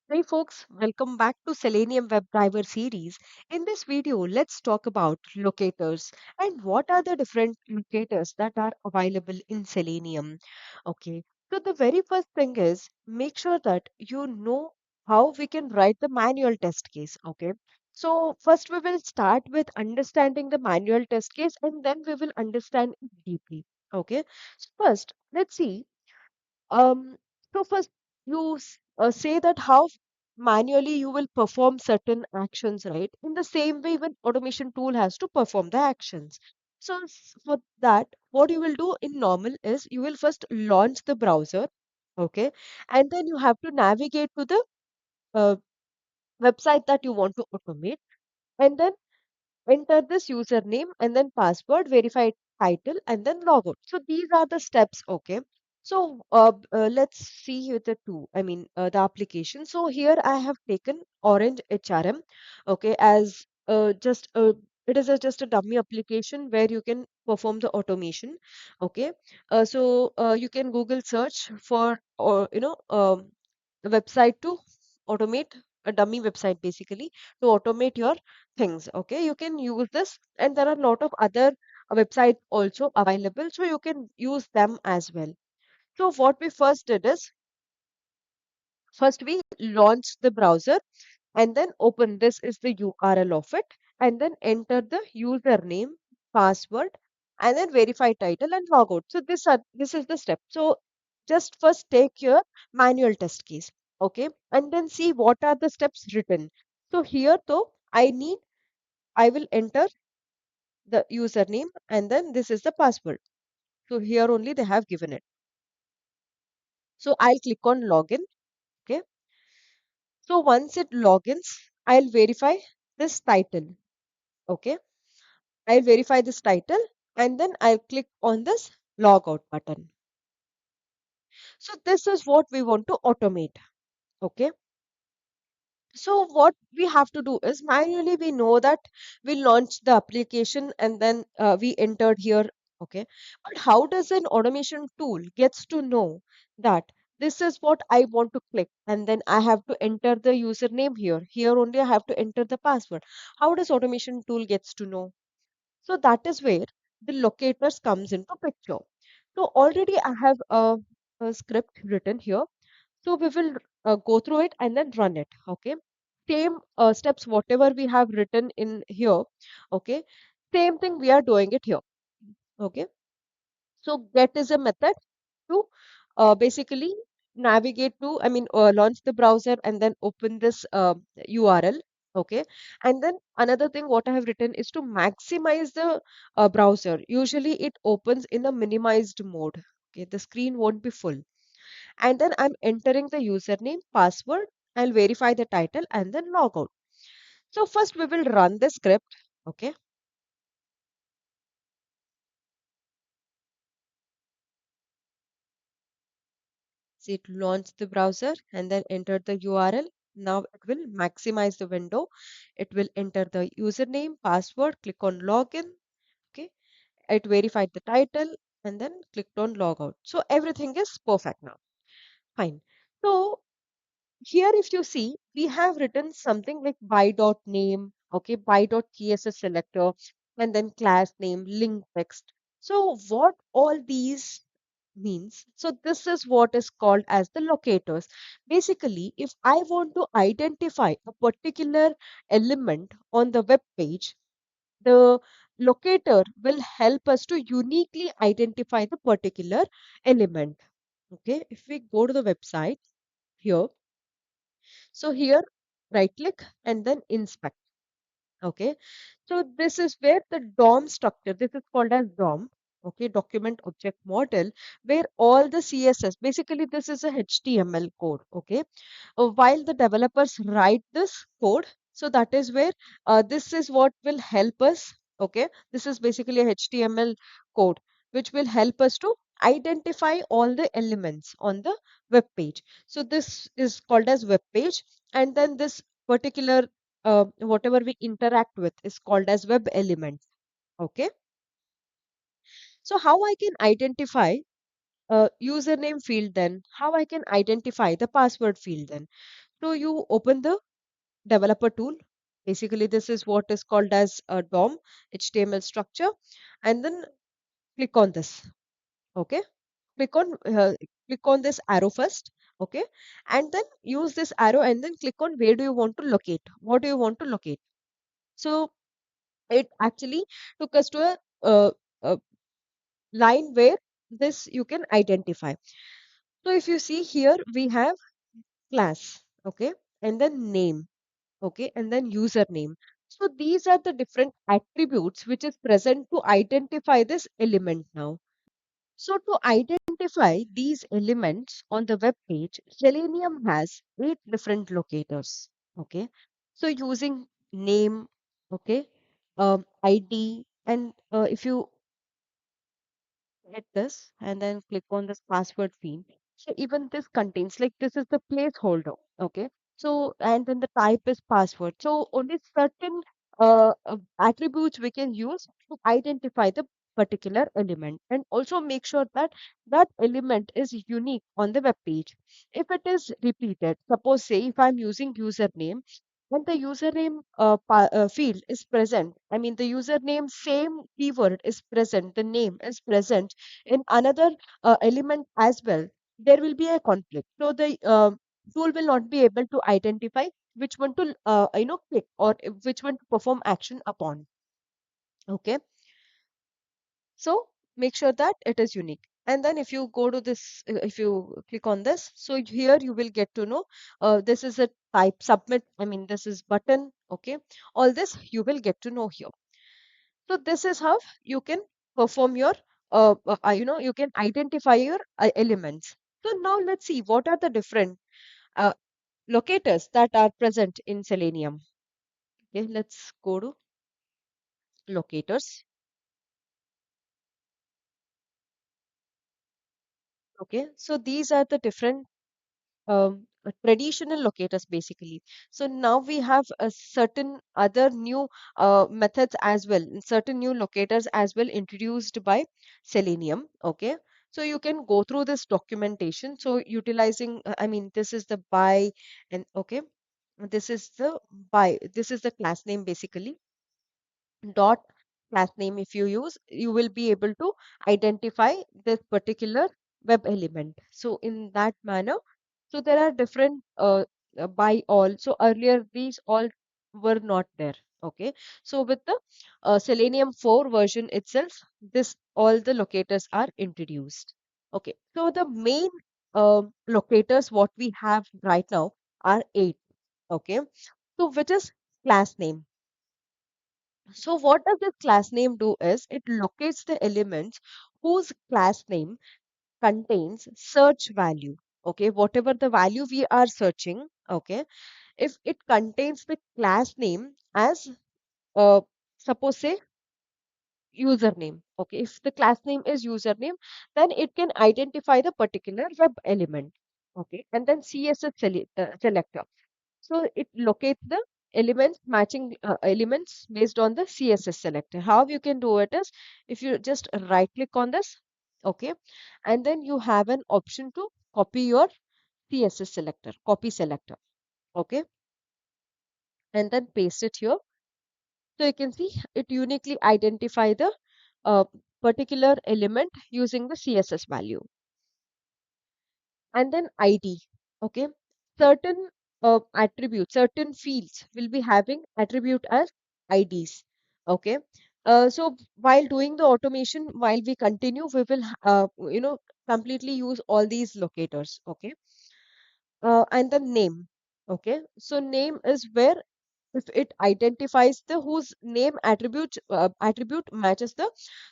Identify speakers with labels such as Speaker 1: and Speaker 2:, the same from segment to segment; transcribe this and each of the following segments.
Speaker 1: Hey folks, welcome back to Selenium WebDriver series. In this video, let's talk about locators and what are the different locators that are available in Selenium. Okay, so the very first thing is make sure that you know how we can write the manual test case. Okay, so first we will start with understanding the manual test case and then we will understand it deeply. Okay, so first let's see um, so first say that how manually you will perform certain actions, right? In the same way, even automation tool has to perform the actions. So for that, what you will do in normal is you will first launch the browser, okay, and then you have to navigate to the uh, website that you want to automate, and then enter this username and then password, verify title, and then log out. So these are the steps, okay? So let's see with the two, the application. So here I have taken Orange HRM, okay, as it is just a dummy application where you can perform the automation, okay? You can Google search for, or a website to automate a dummy website basically to automate your things. Okay, you can use this, and there are a lot of other websites also available, so you can use them as well. So what we first did is first we launched the browser and then open this is the URL of it, and then enter the username, password, and then verify title and log out. So this is the step. So just first take your manual test case, okay, and then see what are the steps written. So here though I will enter the username and then this is the password. So here only they have given it. So I'll click on login. Okay. So once it logins, I'll verify this title. Okay. I'll verify this title and then I'll click on this logout button. So this is what we want to automate. Okay. So what we have to do is manually we know that we launched the application and then we entered here. Okay. But how does an automation tool gets to know that this is what I want to click and then I have to enter the username here. Here only I have to enter the password. How does automation tool gets to know? So that is where the locators comes into picture. So already I have a script written here, so we will go through it and then run it. Okay. Same steps, whatever we have written in here. Okay. Same thing we are doing it here. Okay. So get is a method to basically navigate to, launch the browser and then open this URL. Okay. And then another thing what I have written is to maximize the browser. Usually it opens in a minimized mode. Okay. The screen won't be full, and then I'm entering the username, password, I'll verify the title and then log out. So first we will run the script. Okay. So it launch the browser and then enter the URL. Now it will maximize the window. It will enter the username, password, click on login. Okay. It verified the title and then clicked on logout. So everything is perfect now. Fine. So here if you see we have written something like by.name, okay, by.css selector, and then class name, link text. So what all these means, so this is what is called as the locators. Basically if I want to identify a particular element on the web page, the locator will help us to uniquely identify the particular element. Okay, if we go to the website here, so here, right click and then inspect. Okay. So this is where the DOM structure, this is called as DOM, okay, document object model, where all the CSS, basically this is a HTML code, okay. While the developers write this code, so that is where this is what will help us, okay. This is basically a HTML code which will help us to identify all the elements on the web page. So this is called as web page, and then this particular whatever we interact with is called as web element. Okay. So how I can identify username field then? How I can identify the password field then? So you open the developer tool. Basically, this is what is called as a DOM, HTML structure, and then click on this. Okay, click on this arrow first. Okay, and then use this arrow and then click on where do you want to locate, what do you want to locate. So it actually took us to a line where this you can identify. So if you see here, we have class, okay, and then name, okay, and then username. So these are the different attributes which is present to identify this element now. So to identify these elements on the web page, Selenium has 8 different locators. Okay. So using name, okay, ID, and if you hit this and then click on this password field. So even this contains, like, this is the placeholder. Okay. So and then the type is password. So only certain attributes we can use to identify the particular element, and also make sure that that element is unique on the web page. If it is repeated, suppose say if I'm using username when the username field is present, I mean the username same keyword is present, the name is present in another element as well, there will be a conflict. So the tool will not be able to identify which one to click, or which one to perform action upon. Okay, so make sure that it is unique. And then if you go to this, if you click on this, so here you will get to know this is a type submit. I mean, this is button. Okay, all this you will get to know here. So this is how you can perform your, you can identify your elements. So now let's see what are the different uh, locators that are present in Selenium. Okay, let's go to locators. Okay, so these are the different traditional locators basically. So now we have a certain other new methods as well, certain new locators as well introduced by Selenium. Okay, so you can go through this documentation. So utilizing, I mean, this is the by, and okay, this is the by, this is the class name basically. Dot class name if you use, you will be able to identify this particular web element. So in that manner, so there are different by all. So earlier these all were not there. Okay, so with the Selenium 4 version itself, this all the locators are introduced. Okay, so the main locators what we have right now are 8. Okay, so which is class name. So what does this class name do is it locates the elements whose class name contains search value. Okay, whatever the value we are searching, okay, if it contains the class name as uh, suppose say username. Okay, if the class name is username, then it can identify the particular web element. Okay, and then CSS selector. So it locates the elements matching elements based on the CSS selector. How you can do it is if you just right click on this, okay, and then you have an option to copy your CSS selector, copy selector, okay, and then paste it here. So you can see it uniquely identify the uh, particular element using the CSS value. And then ID. Okay, certain attributes, certain fields will be having attribute as IDs. Okay, so while doing the automation, while we continue, we will completely use all these locators. Okay, and the name. Okay, so name is where if it identifies the whose name attribute matches the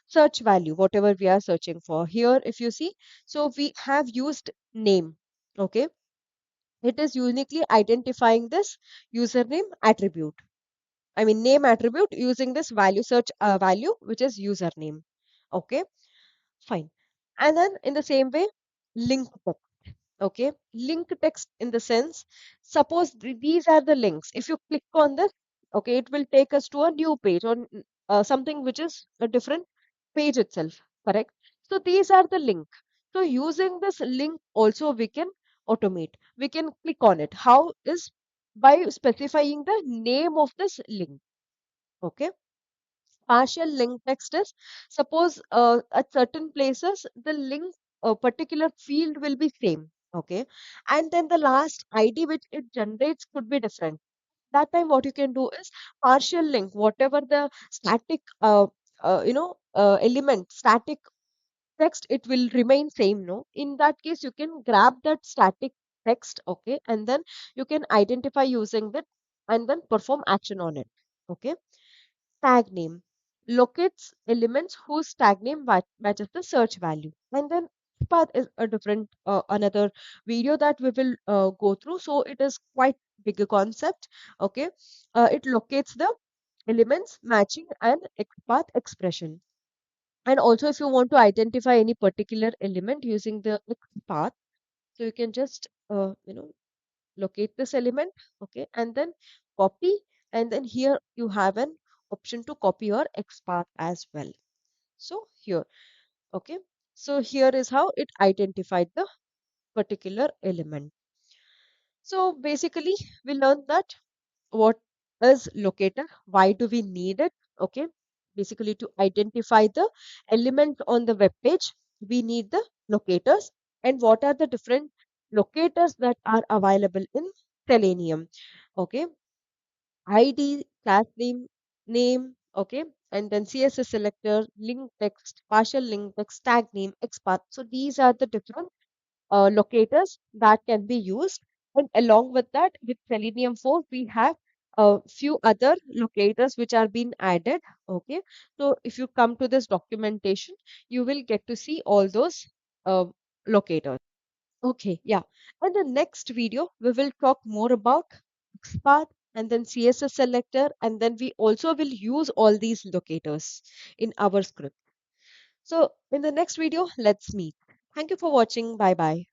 Speaker 1: search value whatever we are searching for. Here if you see, so we have used name. Okay, it is uniquely identifying this username attribute, I mean name attribute using this value search value which is username. Okay, fine. And then in the same way, link text. Okay, link text in the sense, suppose these are the links. If you click on this, okay, it will take us to a new page or something which is a different page itself, correct? So these are the link. So using this link also we can automate. we can click on it. How is by specifying the name of this link. Okay. Partial link text is, suppose at certain places the link particular field will be same. Okay. And then the last ID which it generates could be different. That time what you can do is partial link, whatever the static element, static text, it will remain same, no? In that case, you can grab that static text, okay, and then you can identify using that and then perform action on it. Okay. Tag name locates elements whose tag name matches the search value. And then path is a different another video that we will go through. So it is quite bigger concept. Okay. It locates the elements matching an XPath expression. And also, if you want to identify any particular element using the XPath, so you can just locate this element, okay, and then copy, and then here you have an option to copy your XPath as well. So here, okay, so here is how it identified the particular element. So basically, we learned that what is locator, why do we need it, okay, basically to identify the element on the web page, we need the locators, and what are the different locators that are available in Selenium. Okay, ID, class name, okay, and then CSS selector, link text, partial link text, tag name, XPath. So these are the different locators that can be used. And along with that, with Selenium 4, we have a few other locators which are being added. Okay, so if you come to this documentation, you will get to see all those locators. Okay, yeah. In the next video, we will talk more about XPath and then CSS selector, and then we also will use all these locators in our script. So in the next video, let's meet. Thank you for watching. Bye bye.